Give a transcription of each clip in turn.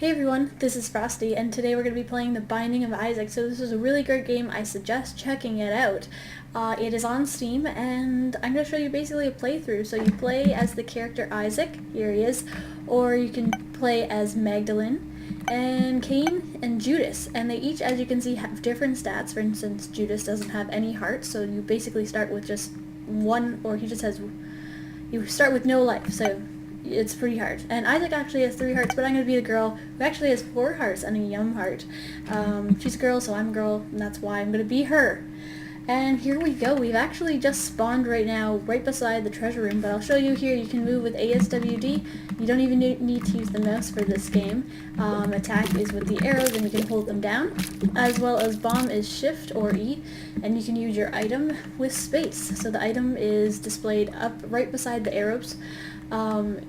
Hey everyone, this is Frosty, and today we're going to be playing The Binding of Isaac. So this is a really great game. I suggest checking it out. It is on Steam, and I'm going to show you basically a playthrough. So you play as the character Isaac, here he is, or you can play as Magdalene, and Cain, and Judas. And they each, as you can see, have different stats. For instance, Judas doesn't have any hearts, so you basically start with just one, or he just has, you start with no life. So it's pretty hard. And Isaac actually has 3 hearts, but I'm going to be the girl who actually has 4 hearts and a yum heart. She's a girl, so I'm a girl, and that's why I'm going to be her. And here we go. We've actually just spawned right now, right beside the treasure room, but I'll show you here. You can move with ASWD. You don't even need to use the mouse for this game. Attack is with the arrows, and you can hold them down, as well as bomb is shift or E, and you can use your item with space. So the item is displayed up right beside the arrows.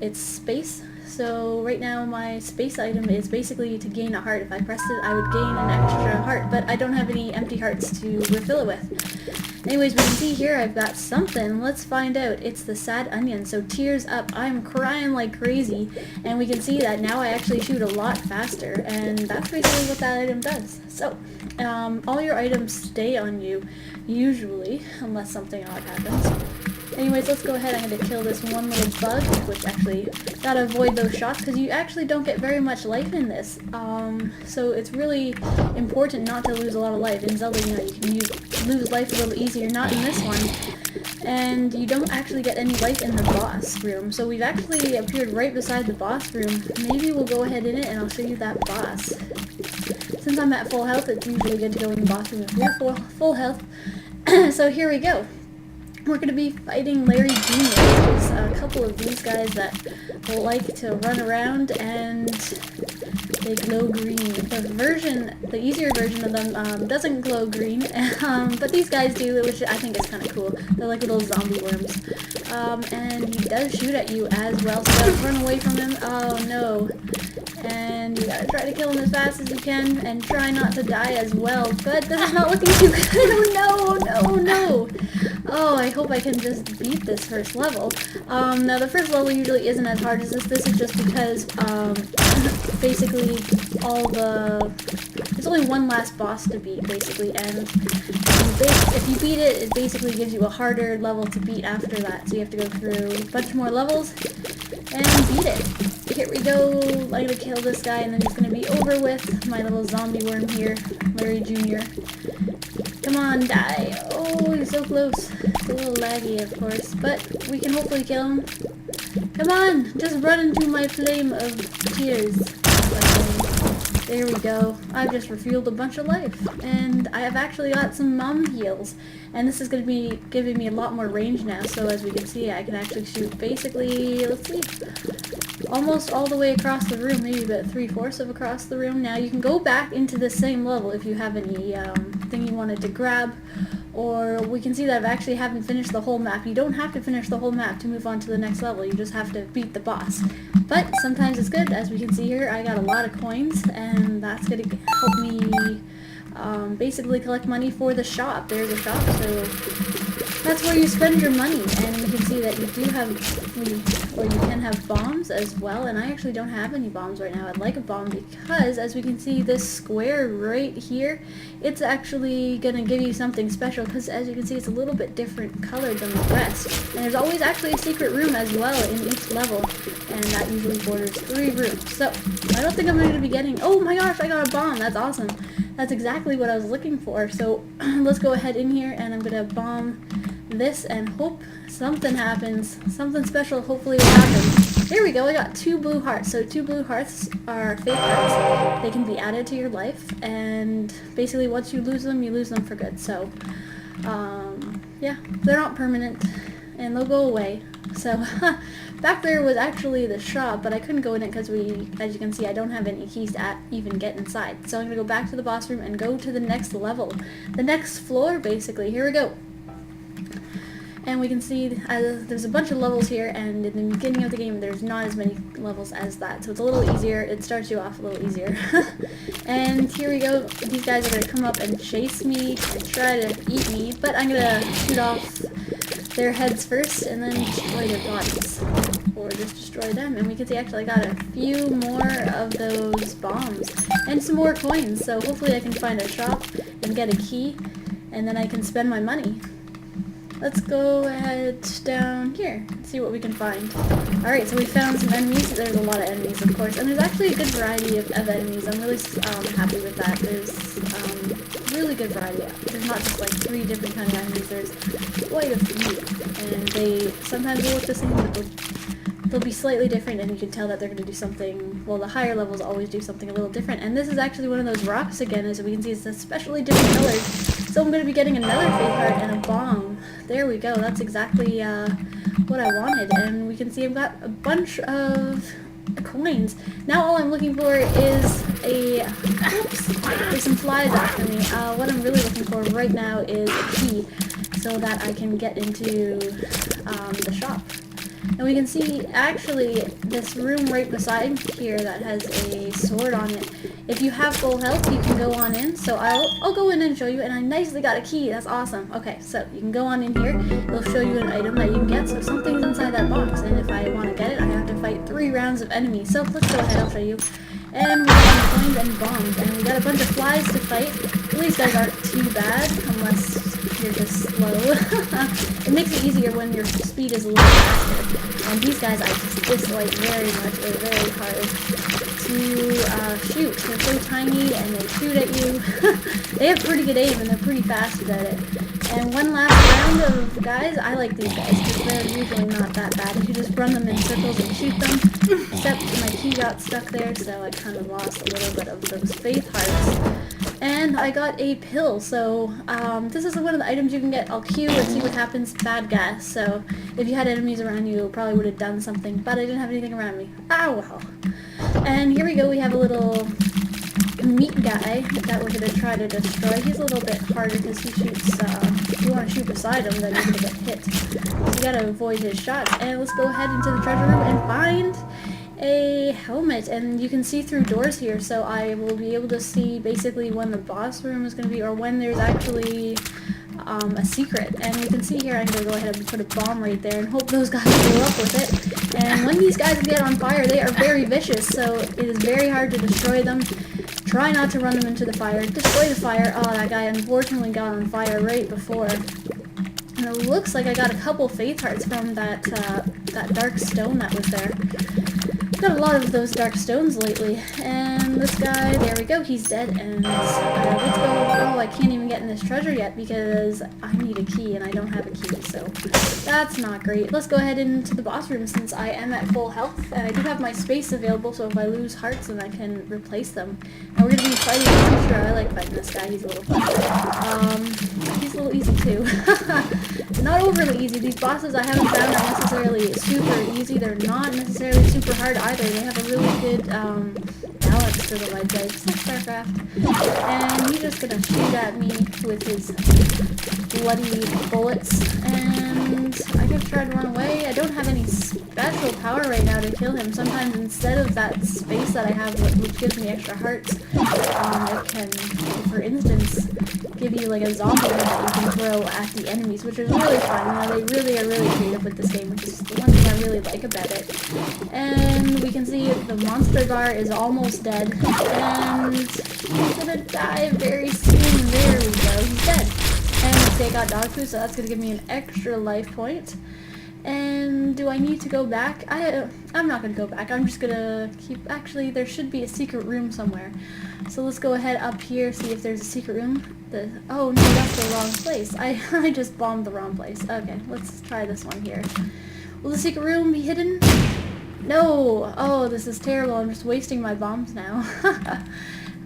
It's space. So right now my space item is basically to gain a heart. If I pressed it, I would gain an extra heart, but I don't have any empty hearts to refill it with. Anyways, we can see here I've got something. Let's find out. It's the sad onion. So tears up. I'm crying like crazy, and we can see that now I actually shoot a lot faster, and that's basically what that item does. So all your items stay on you, usually, unless something odd happens. Anyways, let's go ahead. I'm going to kill this one little bug, which actually, gotta avoid those shots because you actually don't get very much life in this. So it's really important not to lose a lot of life. In Zelda, you know, you can lose life a little easier, not in this one. And you don't actually get any life in the boss room. So we've actually appeared right beside the boss room. Maybe we'll go ahead in it and I'll show you that boss. Since I'm at full health, it's usually good to go in the boss room if you're full health. So here we go. We're going to be fighting Larry Jr., which is a couple of these guys that like to run around and they glow green. The easier version of them doesn't glow green, but these guys do, which I think is kind of cool. They're like little zombie worms. And he does shoot at you as well, so you gotta run away from him. Oh no. And you gotta try to kill him as fast as you can, and try not to die as well. But this is not looking too good. Oh no, no, no. Oh, I hope I can just beat this first level. Now the first level usually isn't as hard as this. This is just because, basically, there's only one last boss to beat, basically, and if you beat it, it basically gives you a harder level to beat after that. So you have to go through a bunch more levels and beat it. Here we go. I'm gonna kill this guy, and then he's gonna be over with. My little zombie worm here, Larry Jr. Come on, die. Oh, he's so close. It's a little laggy, of course, but we can hopefully kill him. Come on, just run into my flame of tears. There we go. I've just refueled a bunch of life, and I have actually got some mom heals, and this is going to be giving me a lot more range now, so as we can see, I can actually shoot basically, let's see, almost all the way across the room, maybe about 3/4 of across the room. Now you can go back into the same level if you have any thing you wanted to grab, or we can see that I've actually haven't finished the whole map. You don't have to finish the whole map to move on to the next level, you just have to beat the boss. But sometimes it's good. As we can see here, I got a lot of coins, and that's going to help me basically collect money for the shop. There's a shop, so that's where you spend your money. And you can see that you do have, or you can have bombs as well, and I actually don't have any bombs right now. I'd like a bomb because, as we can see, this square right here, it's actually going to give you something special because, as you can see, it's a little bit different colored than the rest. And there's always actually a secret room as well in each level, and that usually borders 3 rooms. So I don't think I'm going to be getting, oh my gosh, I got a bomb. That's awesome. That's exactly what I was looking for. So let's go ahead in here, and I'm going to bomb this and hope something happens. Something special hopefully will happen. There we go, I got 2 blue hearts. So 2 blue hearts are fake hearts. They can be added to your life, and basically once you lose them for good. So yeah, they're not permanent, and they'll go away. So back there was actually the shop, but I couldn't go in it because as you can see, I don't have any keys to even get inside. So I'm going to go back to the boss room and go to the next level. The next floor, basically. Here we go. And we can see there's a bunch of levels here, and in the beginning of the game there's not as many levels as that, so it's a little easier. It starts you off a little easier. And here we go. These guys are going to come up and chase me and try to eat me, but I'm going to shoot off their heads first and then destroy their bodies. Or just destroy them. And we can see actually I got a few more of those bombs. and some more coins. So hopefully I can find a shop and get a key, and then I can spend my money. Let's go ahead down here and see what we can find. Alright, so we found some enemies. There's a lot of enemies, of course, and there's actually a good variety of enemies. I'm really happy with that. There's really good variety. There's not just like 3 different kind of enemies. There's quite a few, and they sometimes will look the same, but they'll be slightly different, and you can tell that they're going to do something. Well, the higher levels always do something a little different, and this is actually one of those rocks again. As we can see, it's especially different colors. So I'm going to be getting another faith heart and a bomb. There we go. That's exactly what I wanted, and we can see I've got a bunch of coins. Now all I'm looking for is a... Oops! There's some flies after me. What I'm really looking for right now is a key so that I can get into the shop. And we can see, actually, this room right beside here that has a sword on it. If you have full health, you can go on in. So I'll go in and show you, and I nicely got a key. That's awesome. Okay, so you can go on in here. It'll show you an item that you can get. So something's inside that box, and if I want to get it, I have to fight 3 rounds of enemies. So let's go ahead, I'll show you. And we got coins and bombs, and we got a bunch of flies to fight. These guys aren't too bad, unless you're just slow. It makes it easier when your speed is a little faster. And these guys I just dislike very much. They're very hard to shoot. They're so tiny and they shoot at you. They have pretty good aim and they're pretty fast at it. And one last round of guys, I like these guys because they're usually not that bad. If you just run them in circles and shoot them. Except my key got stuck there, so I kind of lost a little bit of those faith hearts. And I got a pill, so this is one of the items you can get. I'll queue and see what happens. Bad gas. So if you had enemies around you, it probably would have done something, but I didn't have anything around me. Ah, well. And here we go. We have a little meat guy that we're going to try to destroy. He's a little bit harder because he shoots, if you want to shoot beside him, then you're going to get hit. So you got to avoid his shots. And let's go ahead into the treasure room and find a helmet, and you can see through doors here, so I will be able to see basically when the boss room is going to be, or when there's actually a secret. And you can see here, I'm going to go ahead and put a bomb right there and hope those guys blow up with it. And when these guys get on fire, they are very vicious, so it is very hard to destroy them. Try not to run them into the fire. Destroy the fire. Oh, that guy unfortunately got on fire right before. And it looks like I got a couple faith hearts from that dark stone that was there. Got a lot of those dark stones lately. And this guy, there we go, he's dead. And let's go. Oh, I can't even get in this treasure yet because I need a key and I don't have a key, so that's not great. Let's go ahead into the boss room since I am at full health and I do have my space available, so if I lose hearts then I can replace them. And we're gonna be fighting a monster. I like fighting this guy, he's a little fun. He's a little easy too. Not overly easy. These bosses I haven't found are necessarily super easy. They're not necessarily super hard either. They have a really good balance to them, I'd say. Just like StarCraft. And he's just gonna shoot at me with his bloody bullets. And I just try to run away. I don't have any special power right now to kill him. Sometimes instead of that space that I have, which gives me extra hearts, it can, for instance, give you like a zombie that you can throw at the enemies, which is really fun. You know, they really are really creative with this game, which is the one thing I really like about it. And we can see the monster bar is almost dead, and he's gonna die very soon. There we go, he's dead. And let's say I got dog food, so that's gonna give me an extra life point. And do I need to go back? I'm not going to go back. I'm just going to keep... Actually, there should be a secret room somewhere. So let's go ahead up here, see if there's a secret room. Oh, no, that's the wrong place. I just bombed the wrong place. Okay, let's try this one here. Will the secret room be hidden? No! Oh, this is terrible. I'm just wasting my bombs now.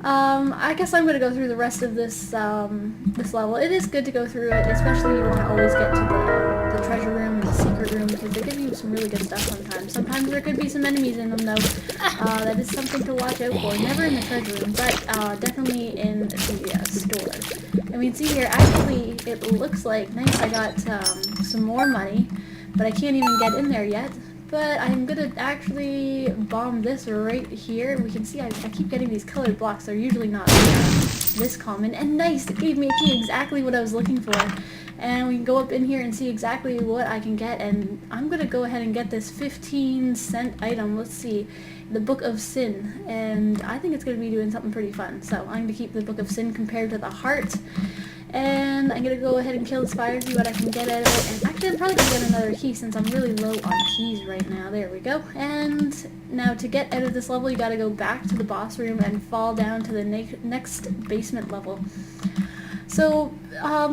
I guess I'm going to go through the rest of this this level. It is good to go through it, especially you want to always get to the treasure room and the secret room, because they give you some really good stuff sometimes. Sometimes there could be some enemies in them, though. That is something to watch out for. Never in the treasure room, but definitely in the store. And we can see here, actually, it looks like, nice, I got some more money, but I can't even get in there yet. But I'm going to actually bomb this right here. We can see I keep getting these colored blocks. They're usually not this common. And nice! It gave me a key, exactly what I was looking for. and we can go up in here and see exactly what I can get. And I'm gonna go ahead and get this 15-cent item. Let's see, the Book of Sin, and I think it's gonna be doing something pretty fun. So I'm gonna keep the Book of Sin compared to the heart. And I'm gonna go ahead and kill the spider, see what I can get out of it. And actually, I'm probably gonna get another key since I'm really low on keys right now. There we go. And now to get out of this level, you gotta go back to the boss room and fall down to the next basement level. So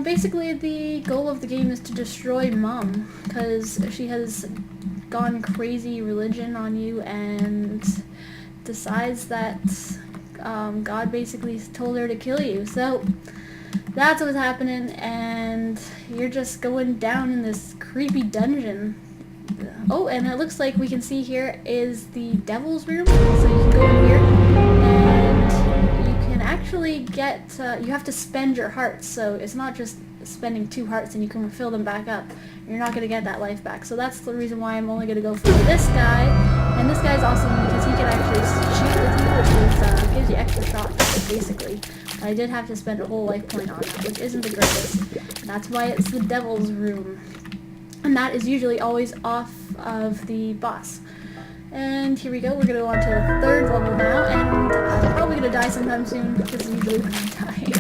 basically, the goal of the game is to destroy Mom, because she has gone crazy religion on you and decides that God basically told her to kill you. So that's what's happening, and you're just going down in this creepy dungeon. Oh, and it looks like we can see here is the devil's room, so you can go in here, and you can actually get, you have to spend your hearts, so it's not just spending 2 hearts and you can refill them back up. You're not going to get that life back, so that's the reason why I'm only going to go for this guy. And this guy's awesome because he can actually shoot with you, which gives you extra shots, basically. I did have to spend a whole life point on that, which isn't the greatest. That's why it's the devil's room. And that is usually always off of the boss. And here we go, we're going to go on to the 3rd level now, and I'm probably going to die sometime soon, because usually when I die.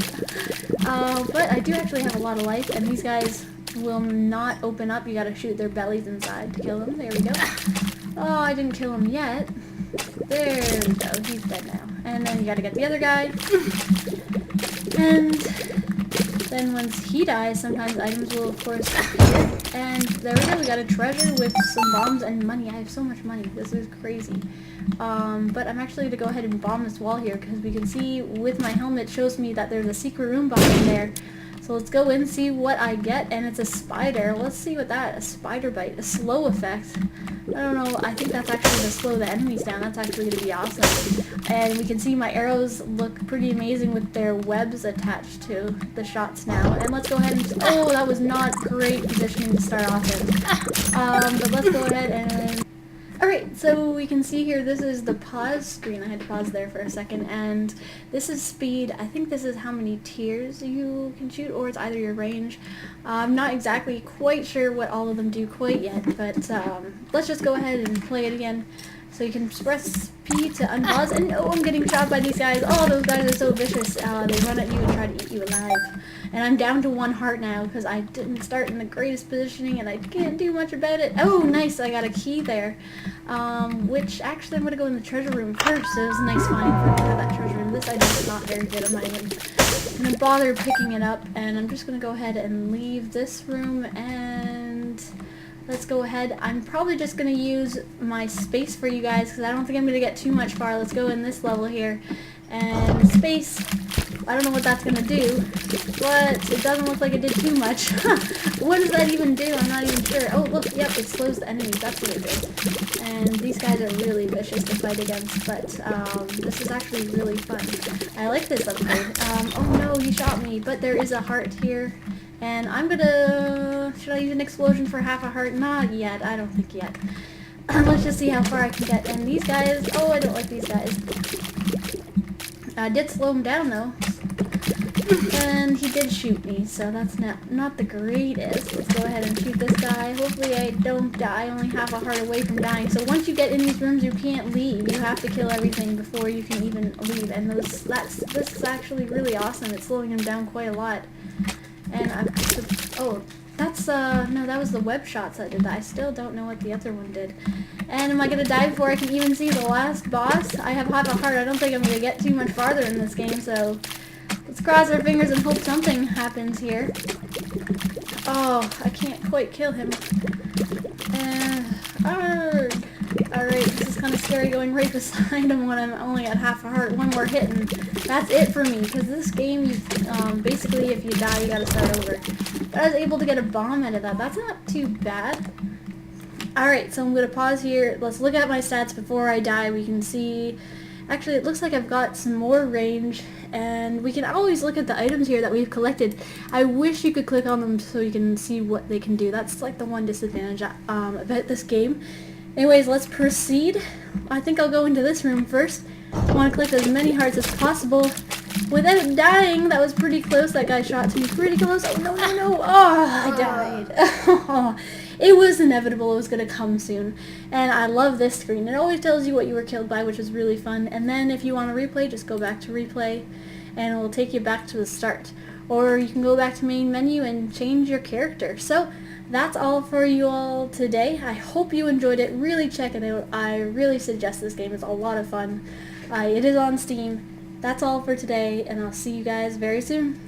But I do actually have a lot of life, and these guys will not open up. You got to shoot their bellies inside to kill them. There we go. Oh, I didn't kill him yet. There we go, he's dead now. And then you got to get the other guy. And then once he dies, sometimes items will of course appear. And there we go, we got a treasure with some bombs and money. I have so much money, this is crazy. But I'm actually going to go ahead and bomb this wall here, because we can see with my helmet shows me that there's a secret room behind there. So let's go in and see what I get, and it's a spider. Let's see what a spider bite, a slow effect. I don't know, I think that's actually to slow the enemies down. That's actually going to be awesome. And we can see my arrows look pretty amazing with their webs attached to the shots now. And let's go ahead and, oh, that was not great positioning to start off in. But let's go ahead and, alright, so we can see here, this is the pause screen. I had to pause there for a second, and this is speed. I think this is how many tiers you can shoot, or it's either your range. I'm not exactly quite sure what all of them do quite yet, but let's just go ahead and play it again. So you can press P to unpause, and oh, I'm getting shot by these guys. Oh, those guys are so vicious. They run at you and try to eat you alive. And I'm down to 1 heart now, because I didn't start in the greatest positioning, and I can't do much about it. Oh, nice, I got a key there. Which, actually, I'm going to go in the treasure room first. So it was a nice find for me to have that treasure room. This item is not very good. I'm not even going to bother picking it up, and I'm just going to go ahead and leave this room, and let's go ahead. I'm probably just going to use my space for you guys, because I don't think I'm going to get too much far. Let's go in this level here, and space. I don't know what that's going to do, but it doesn't look like it did too much. What does that even do? I'm not even sure. Oh, look, yep, it slows the enemies. That's what it did. And these guys are really vicious to fight against, but this is actually really fun. I like this upgrade. Oh no, he shot me, but there is a heart here. And I'm gonna, should I use an explosion for half a heart? Not yet, I don't think yet. Let's just see how far I can get. And these guys, oh, I don't like these guys. I did slow him down though. And he did shoot me, so that's not the greatest. Let's go ahead and shoot this guy. Hopefully I don't die, only half a heart away from dying. So once you get in these rooms, you can't leave. You have to kill everything before you can even leave. And this is actually really awesome. It's slowing him down quite a lot. And oh, that's, no, that was the web shots that did that. I still don't know what the other one did. And am I gonna die before I can even see the last boss? I have half a heart. I don't think I'm gonna get too much farther in this game, so let's cross our fingers and hope something happens here. Oh, I can't quite kill him. Arrgh. Alright, this is kind of scary going right beside him when I'm only at half a heart. One more hit and that's it for me, because this game, basically if you die you gotta start over. But I was able to get a bomb out of that. That's not too bad. Alright, so I'm going to pause here. Let's look at my stats before I die. We can see, actually it looks like I've got some more range, and we can always look at the items here that we've collected. I wish you could click on them so you can see what they can do. That's like the one disadvantage about this game. Anyways, let's proceed. I think I'll go into this room first. I want to collect as many hearts as possible, without dying. That was pretty close. That guy shot to me pretty close. Oh, no, no, no. Oh, I died. It was inevitable. It was going to come soon. And I love this screen. It always tells you what you were killed by, which is really fun. And then if you want to replay, just go back to replay, and it will take you back to the start. Or you can go back to main menu and change your character. So that's all for you all today. I hope you enjoyed it. Really check it out. I really suggest this game. It's a lot of fun. It is on Steam. That's all for today, and I'll see you guys very soon.